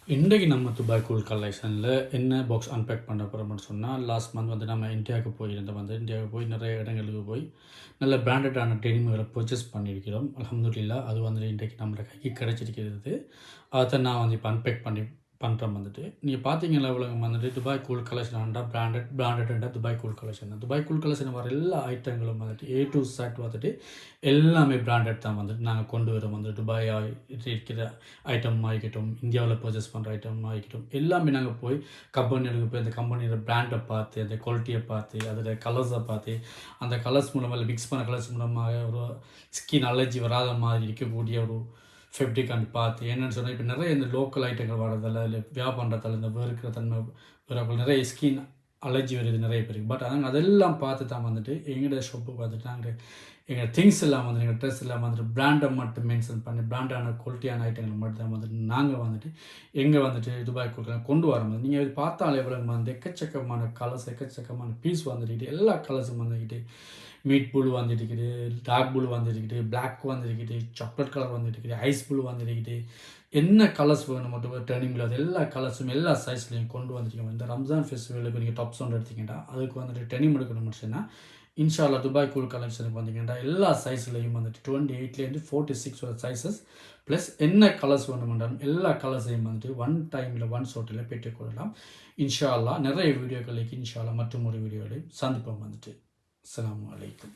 இன்றைக்கு நம்ம Dubai cool கலெக்ஷனில் என்ன பாக்ஸ் அன்பேக் பண்ண போகிறோம்னு சொன்னால், லாஸ்ட் மந்த் வந்து நம்ம இந்தியாவுக்கு போயிருந்தோம். இந்தியாவுக்கு போய் நிறைய இடங்களுக்கு போய் நல்ல பிராண்டடான டெனிம்களை பர்ச்சேஸ் பண்ணியிருக்கிறோம். அல்ஹம்துலில்லாஹ் அது வந்துட்டு இன்றைக்கு நம்மளோட கைக்கு கிடைச்சிருக்கிறது. அதை நான் வந்து இப்போ அன்பேக் பண்ணுறேன் வந்துட்டு. நீங்கள் பார்த்தீங்கன்னா உலகம் வந்துட்டு துபாய் கூல் கலெக்ஷன்டா பிராண்டட்ண்டா துபாய் கூல் கலெக்ஷன் தான். துபாய் கூல் கலெக்ஷன் வர எல்லா ஐட்டங்களும் வந்துட்டு A to Z வந்துட்டு எல்லாமே பிராண்டட் தான் வந்துட்டு நாங்கள் கொண்டு வரோம். வந்து துபாய் இருக்கிற ஐட்டம் ஆகிக்கட்டும், இந்தியாவில் பர்ச்சேஸ் பண்ணுற ஐட்டம் ஆகிக்கட்டும், எல்லாமே நாங்கள் போய் கம்பெனிகளுக்கு போய் அந்த கம்பெனியோட பிராண்டை பார்த்து, அந்த குவாலிட்டியை பார்த்து, அதோட கலர்ஸை பார்த்து, அந்த கலர்ஸ் மூலமாக மிக்ஸ் பண்ண கலர்ஸ் மூலமாக ஒரு ஸ்கின் அலர்ஜி வராத மாதிரி இருக்கக்கூடிய ஒரு ஃபேப்ரிக் அண்ட் பார்த்து என்னென்னு சொன்னால், இப்போ நிறைய இந்த லோக்கல் ஐட்டங்கள் வரதால் இல்லை வியாபாரத்தால் இந்த வெறுக்கிற தன்மை வேறு நிறைய ஸ்கின் அலர்ஜி வருது நிறைய பேருக்கு. பட் ஆனால் அதெல்லாம் பார்த்து தான் வந்துட்டு எங்களோட ஷாப்பு பார்த்துட்டு நாங்கள் எங்கள் திங்ஸ் எல்லாம் வந்துட்டு எங்கள் ட்ரெஸ் எல்லாம் வந்துட்டு பிராண்டை மட்டும் மென்ஷன் பண்ணி பிராண்டான குவாலிட்டியான ஐட்டங்கள் மட்டும் தான் வந்துட்டு நாங்கள் வந்துட்டு எங்கே வந்துட்டு துபாய் கொண்டு வர மாதிரி நீங்கள் இது பார்த்தாலே எவ்வளோ வந்து எக்கச்சக்கமான கலர்ஸ் எக்கச்சக்கமான பீஸ் வந்துட்டு எல்லா கலர்ஸும் வந்துக்கிட்டு மீட் புல் வந்துருக்குது, டார்க் புல் வந்துருக்குது, பிளாக் வந்துருக்குது, சாக்லேட் கலர் வந்துருக்குது, ஐஸ் புல் வந்துருக்குது, என்ன கலர்ஸ் வேணும் மட்டும் டர்னிங்கில் அது எல்லா கலர்ஸும் எல்லா சைஸ்லையும் கொண்டு வந்துருக்கோம். இந்த ரம்ஜான் ஃபெஸ்டிவலுக்கு நீங்கள் டாப் சவுண்ட் எடுத்திங்கன்னா அதுக்கு வந்துட்டு டெனிம் எடுக்கணும் முடிச்சுன்னா இன்ஷால்லா துபாய் கூல் கலெக்ஷனுக்கு வந்தீங்கன்னா எல்லா சைஸ்லையும் வந்துட்டு 28லேருந்து 46 சைஸஸ் ப்ளஸ் என்ன கலர்ஸ் வேணுமென்றாலும் எல்லா கலர்ஸையும் வந்துட்டு ஒன் டைமில் ஒன் ஷோட்டில் பெற்றுக்கொள்ளலாம். இன்ஷா அல்லா நிறைய வீடியோக்களுக்கு இன்ஷா அல்லா மற்றும் ஒரு வீடியோவில் சந்திப்போம் வந்துட்டு. அஸ்ஸலாமு அலைக்கும்.